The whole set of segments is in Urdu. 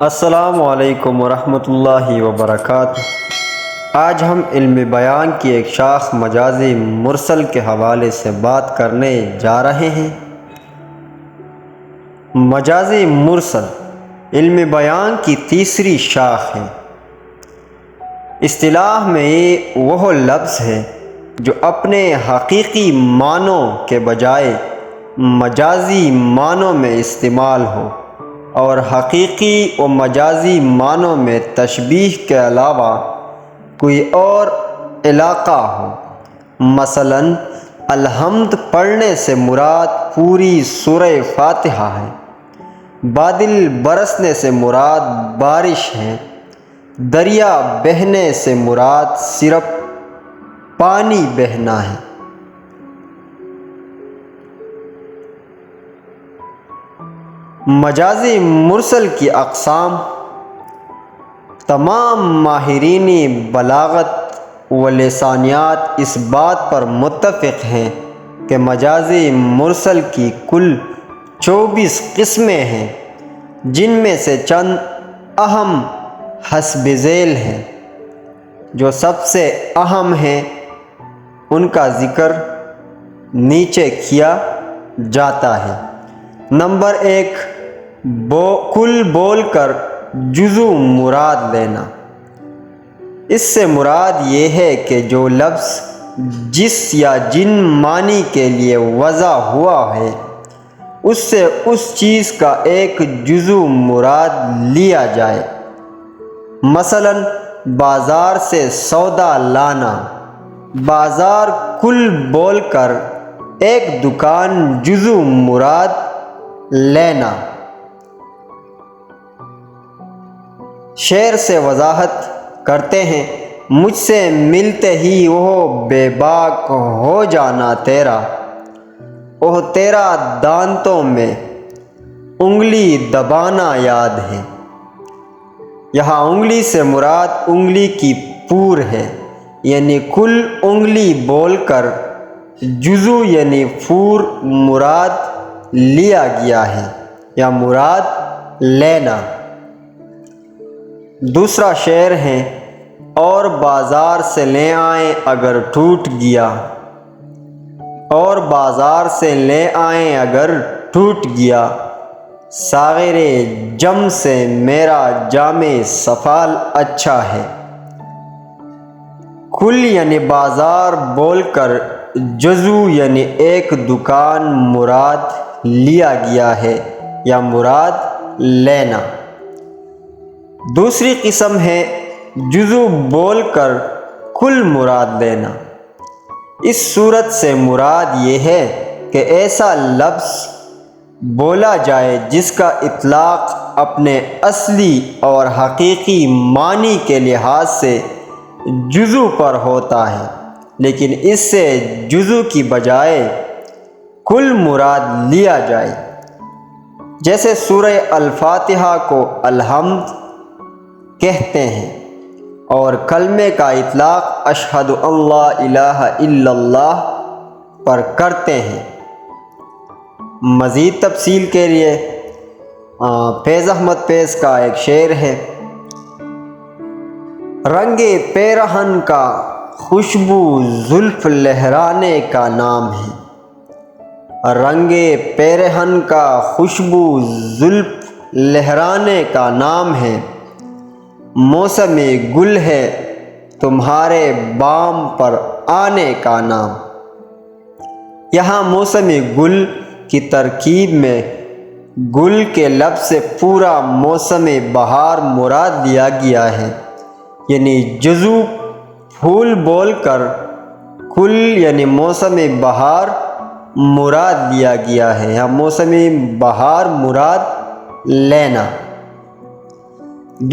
السلام علیکم ورحمۃ اللہ وبرکاتہ۔ آج ہم علم بیان کی ایک شاخ مجازی مرسل کے حوالے سے بات کرنے جا رہے ہیں۔ مجازی مرسل علم بیان کی تیسری شاخ ہے۔ اصطلاح میں یہ وہ لفظ ہے جو اپنے حقیقی معنوں کے بجائے مجازی معنوں میں استعمال ہو اور حقیقی و مجازی معنوں میں تشبیہ کے علاوہ کوئی اور علاقہ ہو۔ مثلاً الحمد پڑھنے سے مراد پوری سورہ فاتحہ ہے، بادل برسنے سے مراد بارش ہے، دریا بہنے سے مراد صرف پانی بہنا ہے۔ مجازی مرسل کی اقسام۔ تمام ماہرین بلاغت و لسانیات اس بات پر متفق ہیں کہ مجازی مرسل کی کل 24 قسمیں ہیں، جن میں سے چند اہم حسب ذیل ہیں۔ جو سب سے اہم ہیں ان کا ذکر نیچے کیا جاتا ہے۔ نمبر 1، کل بول کر جزو مراد لینا۔ اس سے مراد یہ ہے کہ جو لفظ جس یا جن معنی کے لیے وضع ہوا ہے اس سے اس چیز کا ایک جزو مراد لیا جائے۔ مثلاً بازار سے سودا لانا۔ بازار کل بول کر ایک دکان جزو مراد لینا۔ شعر سے وضاحت کرتے ہیں، مجھ سے ملتے ہی وہ بے باک ہو جانا تیرا، اوہ تیرا دانتوں میں انگلی دبانا یاد ہے۔ یہاں انگلی سے مراد انگلی کی پور ہے، یعنی کل انگلی بول کر جزو یعنی پور مراد لیا گیا ہے یا مراد لینا۔ دوسرا شعر ہے، اور بازار سے لے آئیں اگر ٹوٹ گیا، اور بازار سے لے آئیں اگر ٹوٹ گیا، ساغر جم سے میرا جام سفال اچھا ہے۔ کل یعنی بازار بول کر جزو یعنی ایک دکان مراد لیا گیا ہے یا مراد لینا۔ دوسری قسم ہے جزو بول کر کل مراد لینا۔ اس صورت سے مراد یہ ہے کہ ایسا لفظ بولا جائے جس کا اطلاق اپنے اصلی اور حقیقی معنی کے لحاظ سے جزو پر ہوتا ہے، لیکن اس سے جزو کی بجائے کل مراد لیا جائے۔ جیسے سورہ الفاتحہ کو الحمد کہتے ہیں اور کلمے کا اطلاق اشہد ان لا الہ الا اللہ پر کرتے ہیں۔ مزید تفصیل کے لیے فیض احمد فیض کا ایک شعر ہے، رنگ پیرہن کا خوشبو زلف لہرانے کا نام ہے۔ رنگ پیرہن کا خوشبو زلف لہرانے کا نام ہے، موسم گل ہے تمہارے بام پر آنے کا نام۔ یہاں موسم گل کی ترکیب میں گل کے لفظ سے پورا موسم بہار مراد لیا گیا ہے، یعنی جزو پھول بول کر کل یعنی موسم بہار مراد لیا گیا ہے یا موسم بہار مراد لینا۔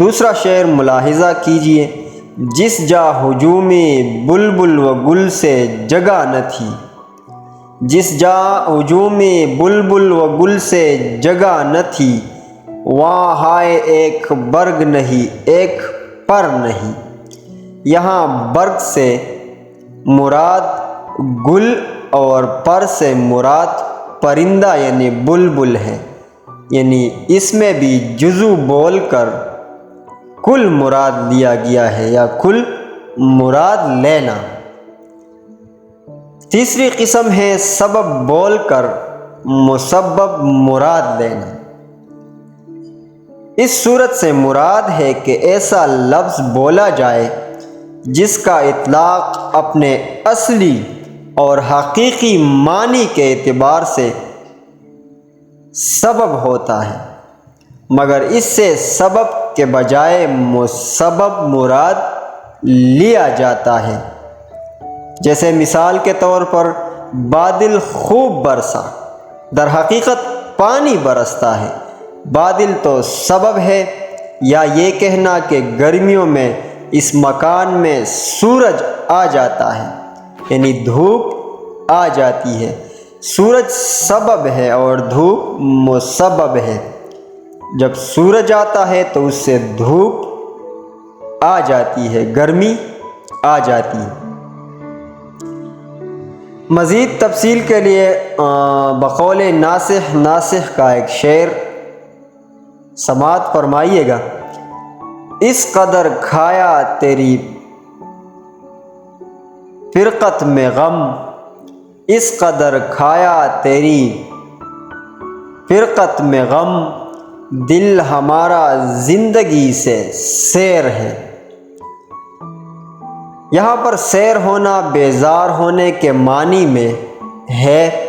دوسرا شعر ملاحظہ کیجئے، جس جا ہجوم بلبل و گل سے جگہ نہ تھی۔ جس جا ہجوم بلبل و گل سے جگہ نہ تھی، وہاں ہائے ایک برگ نہیں ایک پر نہیں۔ یہاں برگ سے مراد گل اور پر سے مراد پرندہ یعنی بلبل ہے۔ یعنی اس میں بھی جزو بول کر کل مراد لیا گیا ہے یا کل مراد لینا۔ تیسری قسم ہے سبب بول کر مسبب مراد لینا۔ اس صورت سے مراد ہے کہ ایسا لفظ بولا جائے جس کا اطلاق اپنے اصلی اور حقیقی معنی کے اعتبار سے سبب ہوتا ہے، مگر اس سے سبب کے بجائے مسبب مراد لیا جاتا ہے۔ جیسے مثال کے طور پر بادل خوب برسا، در حقیقت پانی برستا ہے، بادل تو سبب ہے۔ یا یہ کہنا کہ گرمیوں میں اس مکان میں سورج آ جاتا ہے، یعنی دھوپ آ جاتی ہے۔ سورج سبب ہے اور دھوپ مسبب ہے۔ جب سورج آتا ہے تو اس سے دھوپ آ جاتی ہے، گرمی آ جاتی ہے۔ مزید تفصیل کے لیے بقول ناصح کا ایک شعر سماعت فرمائیے گا۔ اس قدر کھایا تیری فرقت میں غم، اس قدر کھایا تیری فرقت میں غم، دل ہمارا زندگی سے سیر ہے۔ یہاں پر سیر ہونا بیزار ہونے کے معنی میں ہے۔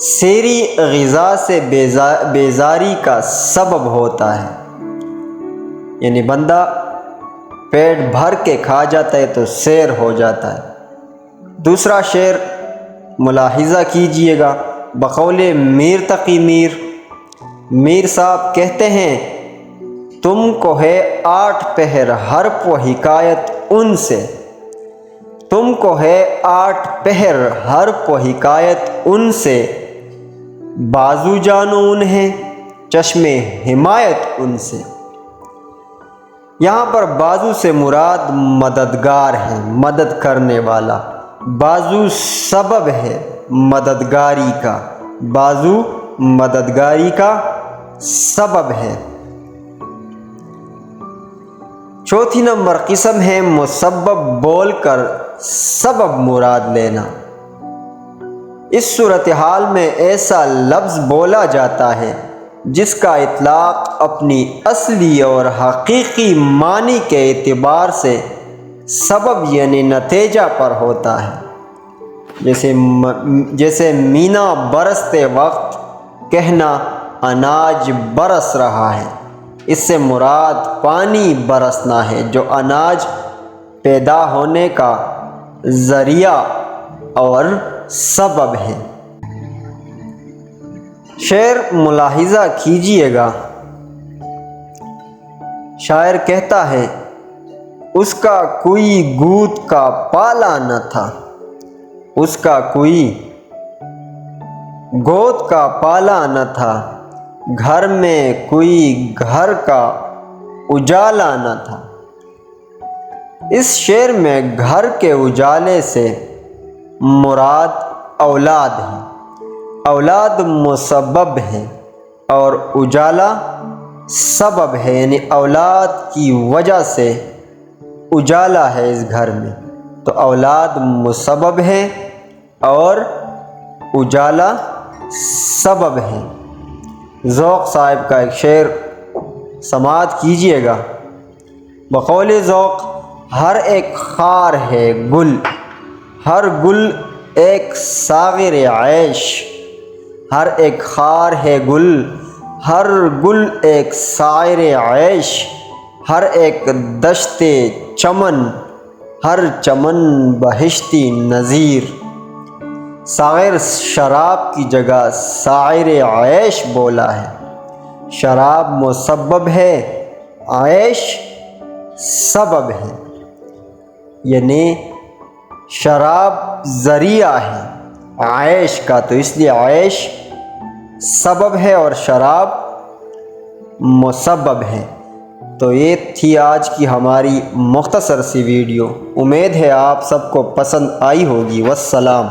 سیری غذا سے بیزاری کا سبب ہوتا ہے، یعنی بندہ پیٹ بھر کے کھا جاتا ہے تو سیر ہو جاتا ہے۔ دوسرا شعر ملاحظہ کیجئے گا، بقول میر تقی میر صاحب کہتے ہیں، تم کو ہے 8 پہر حرف و حکایت ان سے، تم کو ہے 8 پہر حرف و حکایت ان سے، بازو جانو انہیں چشم حمایت ان سے۔ یہاں پر بازو سے مراد مددگار ہے، مدد کرنے والا۔ بازو سبب ہے مددگاری کا، بازو مددگاری کا سبب ہے۔ چوتھی نمبر قسم ہے مسبب بول کر سبب مراد لینا۔ اس صورتحال میں ایسا لفظ بولا جاتا ہے جس کا اطلاق اپنی اصلی اور حقیقی معنی کے اعتبار سے سبب یعنی نتیجہ پر ہوتا ہے۔ جیسے مینا برستے وقت کہنا اناج برس رہا ہے، اس سے مراد پانی برسنا ہے جو اناج پیدا ہونے کا ذریعہ اور سبب ہے۔ شعر ملاحظہ کیجئے گا، شاعر کہتا ہے، اس کا کوئی گوت کا پالا نہ تھا، اس کا کوئی گوت کا پالا نہ تھا، گھر میں کوئی گھر کا اجالا نہ تھا۔ اس شعر میں گھر کے اجالے سے مراد اولاد ہے، اولاد مسبب ہے اور اجالا سبب ہے، یعنی اولاد کی وجہ سے اجالا ہے اس گھر میں، تو اولاد مسبب ہے اور اجالا سبب ہے۔ ذوق صاحب کا ایک شعر سماعت کیجئے گا، بقول ذوق، ہر ایک خار ہے گل، ہر گل ایک ساغر عیش، ہر ایک خار ہے گل، ہر گل ایک ساغر عیش، ہر ایک دشت چمن، ہر چمن بہشتی نظیر۔ ساغر شراب کی جگہ ساغر عیش بولا ہے، شراب مسبب ہے، عیش سبب ہے، یعنی شراب ذریعہ ہے عیش کا، تو اس لیے عیش سبب ہے اور شراب مسبب ہے۔ تو یہ تھی آج کی ہماری مختصر سی ویڈیو، امید ہے آپ سب کو پسند آئی ہوگی۔ والسلام۔